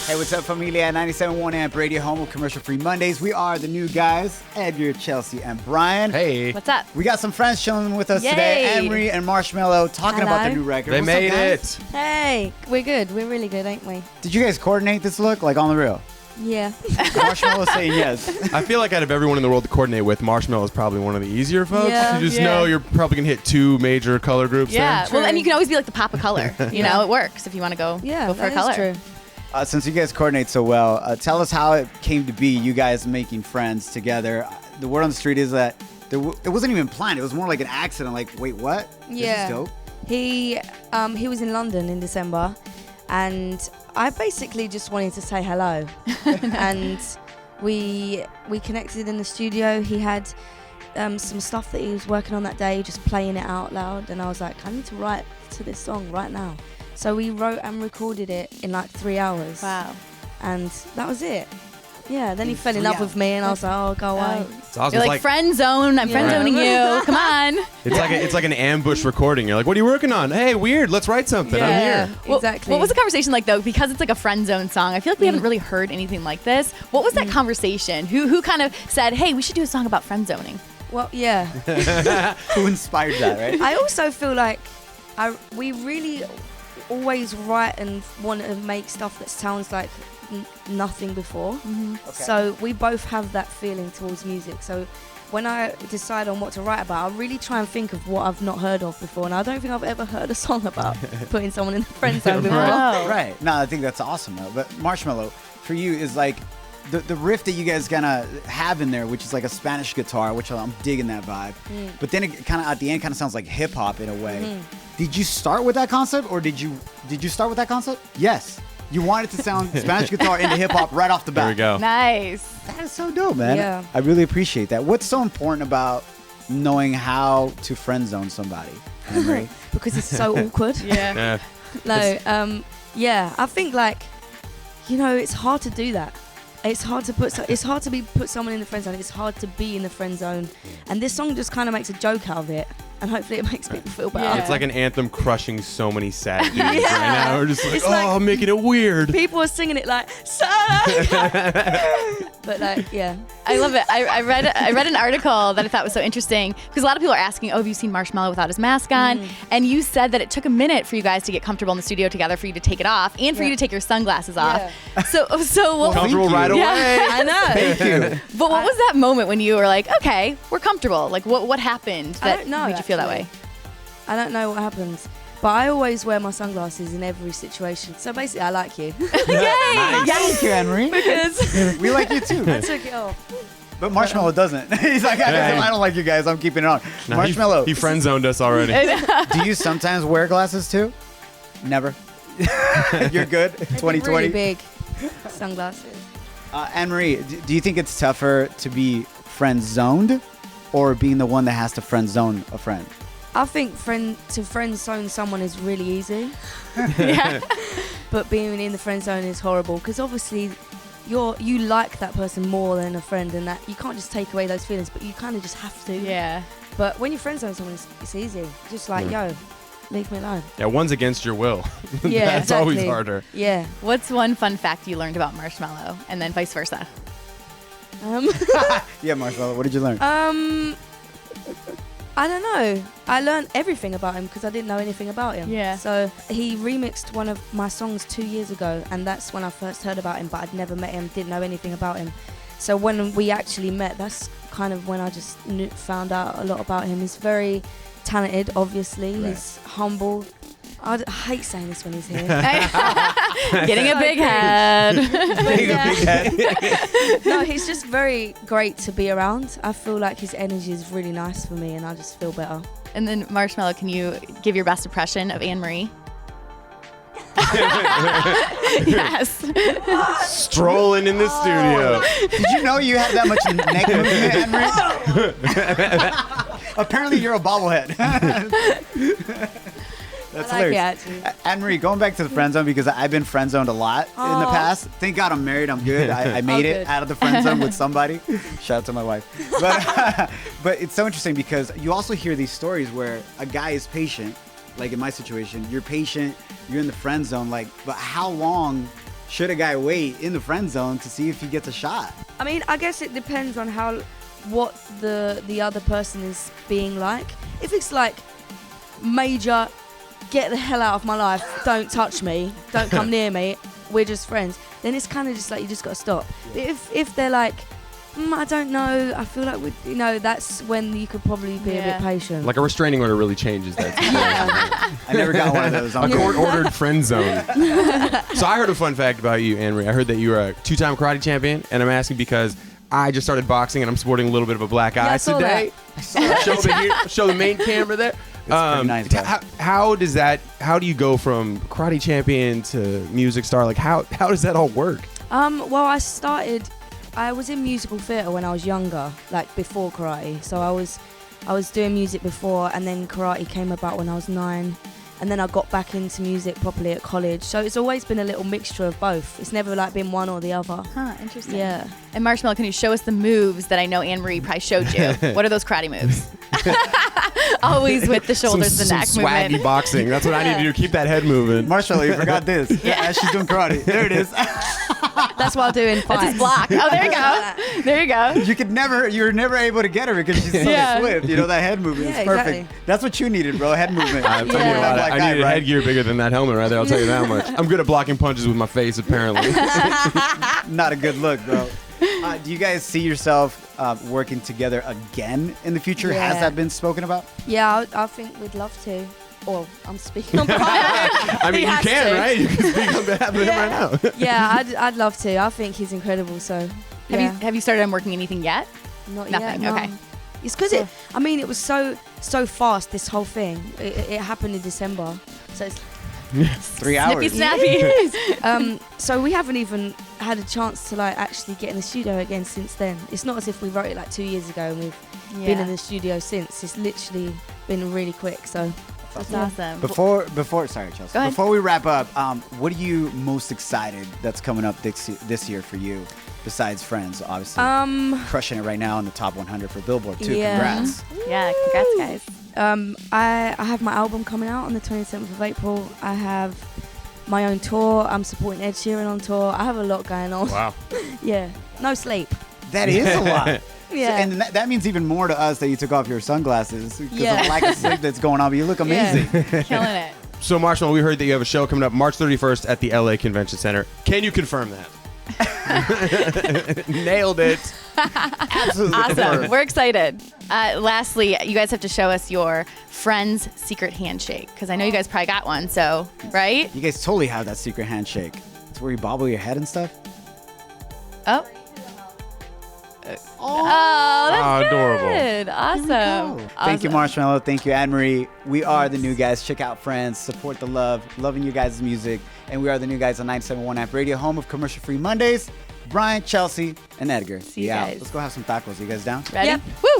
Hey, what's up, familia? 97.1 Amp Radio, home of commercial-free Mondays. We are the new guys, Edgar, Chelsea, and Brian. Hey. What's up? We got some friends chilling with us Yay. today. Anne-Marie and Marshmello talking about Hello. the new record. They What's up, made guys? it. Hey, we're good. We're really good, ain't we? Did you guys coordinate this look, like on the real? Yeah. Marshmello saying yes. I feel like out of everyone in the world to coordinate with, Marshmello is probably one of the easier folks. Yeah. You just Yeah. know you're probably going to hit two major color groups Yeah. there. Well, and you can always be like the pop of color. You know, it works if you want to go Yeah, for a that color. is true. Since you guys coordinate so well, tell us how it came to be, you guys making friends together. The word on the street is that it wasn't even planned. It was more like an accident. Like, wait, what? Yeah. This is dope. He was in London in December, and I basically just wanted to say hello. And we connected in the studio. He had some stuff that he was working on that day, just playing it out loud, and I was like, I need to write to this song right now. So we wrote and recorded it in like 3 hours. Wow. And that was it. Yeah, then he In fell in 3 love with me, and I was like, oh, go away. It's awesome. You're It's like, friend zone. I'm friend Yeah. zoning you. Come on. it's like an ambush recording. You're like, what are you working on? Hey, weird. Let's write something. I'm Yeah. here. Well, Exactly. What was the conversation like though? Because it's like a friend zone song. I feel like we haven't really heard anything like this. What was that conversation? Who kind of said, hey, we should do a song about friend zoning? Well, yeah. Who inspired that, right? I also feel like we really always write and want to make stuff that sounds like nothing before. Okay. So we both have that feeling towards music. So when I decide on what to write about, I really try and think of what I've not heard of before. And I don't think I've ever heard a song about putting someone in the friend zone before. Oh. Right. No, I think that's awesome, though. But Marshmello, for you, is like the riff that you guys gonna have in there, which is like a Spanish guitar, which I'm digging that vibe. But then it kind of at the end kind of sounds like hip hop in a way. Did you start with that concept, or did you start with that concept? Yes. You wanted to sound Spanish guitar into hip hop right off the bat. There we go. Nice. That is so dope, man. Yeah. I really appreciate that. What's so important about knowing how to friend zone somebody, Anne-Marie? Because it's so awkward. Yeah. Yeah. Yeah, I think like, it's hard to do that. It's hard to put someone in the friend zone. It's hard to be in the friend zone, and this song just kind of makes a joke out of it, and hopefully it makes people feel better. Yeah. It's like an anthem crushing so many sad dudes Yeah. right now. We're just like, It's like- I'm making it weird. People are singing it like, but like, yeah. I love it. I read an article that I thought was so interesting because a lot of people are asking, oh, have you seen Marshmello without his mask on? And you said that it took a minute for you guys to get comfortable in the studio together, for you to take it off, and for Yeah. you to take your sunglasses off. Yeah. So what, Comfortable Thank right you. away. Yeah. I know. Thank you. but what was that moment when you were like, okay, we're comfortable? Like what happened I that don't know, made you feel that way? actually. I don't know what happens, but I always wear my sunglasses in every situation. So basically, I like you. Yay! Thank you, Anne-Marie. Because We like you too. I took it off. But Marshmello doesn't. He's like, I don't like you guys. I'm keeping it on. No, Marshmello, He friend zoned us already. do you sometimes wear glasses too? Never. You're good. 2020. Really big sunglasses. Anne-Marie, do you think it's tougher to be friend zoned or being the one that has to friend zone a friend? I think friend zone someone is really easy, Yeah. but being in the friend zone is horrible because obviously you like that person more than a friend, and that you can't just take away those feelings, but you kind of just have to. Yeah. But when you friend zone someone, it's easy. Just like, yo, leave me alone. Yeah, one's against your will. Yeah, That's always exactly. harder. Yeah. What's one fun fact you learned about Marshmello, and then vice versa? Yeah, Marshmello, what did you learn? I don't know. I learned everything about him because I didn't know anything about him. Yeah. So he remixed one of my songs 2 years ago, and that's when I first heard about him, but I'd never met him, didn't know anything about him. So when we actually met, that's kind of when I just found out a lot about him. He's very talented, obviously. Right. He's humble. I hate saying this when he's here. Getting a So big cringe. head. Big head. No, he's just very great to be around. I feel like his energy is really nice for me, and I just feel better. And then Marshmello, can you give your best impression of Anne-Marie? Yes. Strolling in the studio. Did you know you had that much neck movement, Anne-Marie? Apparently you're a bobblehead. That's I like it, hilarious. actually. Anne-Marie, going back to the friend zone, because I've been friend zoned a lot in the Aw. past. Thank God I'm married. I'm good. I made it good. out of the friend zone with somebody. Shout out to my wife. But, but it's so interesting because you also hear these stories where a guy is patient. Like in my situation, you're patient, you're in the friend zone. Like, but how long should a guy wait in the friend zone to see if he gets a shot? I mean, I guess it depends on what the other person is being like. If it's like major, get the hell out of my life, don't touch me, don't come near me, we're just friends, then it's kind of just like you just got to stop. But if they're like, I don't know, I feel like that's when you could probably be a bit patient. Like a restraining order really changes that situation. I never got one of those. A court-ordered friend zone. So I heard a fun fact about you, Anne-Marie. I heard that you were a 2-time karate champion, and I'm asking because I just started boxing, and I'm sporting a little bit of a black eye today. Show the main camera there. Pretty nice, bro. How do you go from karate champion to music star? Like, how does that all work? Well, I was in musical theatre when I was younger, like before karate. So I was doing music before, and then karate came about when I was 9. And then I got back into music properly at college. So it's always been a little mixture of both. It's never like been one or the other. Huh, interesting. Yeah. And Marshmello, can you show us the moves that I know Anne-Marie probably showed you? What are those karate moves? Always with the shoulders, the neck some movement. swaggy boxing. That's what I need to do. Keep that head moving. Marshmello, you forgot this. Yeah. As she's doing karate. There it is. That's what I do in fights. That's his block. Oh, there you go. There you go. You were never able to get her because she's so swift. You know, that head movement is perfect. Exactly. That's what you needed, bro. Head movement. I needed a headgear bigger than that helmet right there. I'll tell you that much. I'm good at blocking punches with my face, apparently. Not a good look, bro. Do you guys see yourself working together again in the future? Yeah. Has that been spoken about? Yeah, I think we'd love to. Or I'm speaking on behalf. I mean, He you has can, to. right? You can speak on behalf of him right now. Yeah, I'd love to. I think he's incredible. So Have you started on working anything yet? Not Nothing, yet. No. okay. It's because it was so fast. This whole thing. It happened in December. So it's 3 hours. Snippy snappy. so we haven't even had a chance to like actually get in the studio again since then. It's not as if we wrote it like 2 years ago and we've been in the studio since. It's literally been really quick. So That's awesome. Sorry, Chelsea. Go ahead. Before we wrap up, what are you most excited that's coming up this year for you? Besides Friends, obviously. Crushing it right now in the top 100 for Billboard too. Yeah. Congrats. Yeah, congrats, guys. I have my album coming out on the 27th of April. I have my own tour. I'm supporting Ed Sheeran on tour. I have a lot going on. Wow. Yeah. No sleep. That is a lot. Yeah. And that means even more to us that you took off your sunglasses because Yeah. of the lack of sleep that's going on. But you look amazing. Killing it. So, Marshmello, we heard that you have a show coming up March 31st at the LA Convention Center. Can you confirm that? Nailed it. Absolutely. Awesome. We're excited. Lastly, you guys have to show us your friend's secret handshake because I know you guys probably got one. So, right? You guys totally have that secret handshake. It's where you bobble your head and stuff. Oh. Oh, that's adorable. good. Awesome. Thank you, Marshmello. Thank you, Anne-Marie. We are the New Guys. Check out Friends. Support the love. Loving you guys' music. And we are the New Guys on 97.1 Amp Radio, home of commercial-free Mondays. Brian, Chelsea, and Edgar. See you guys. Let's go have some tacos. You guys down? Ready? Yep. Woo!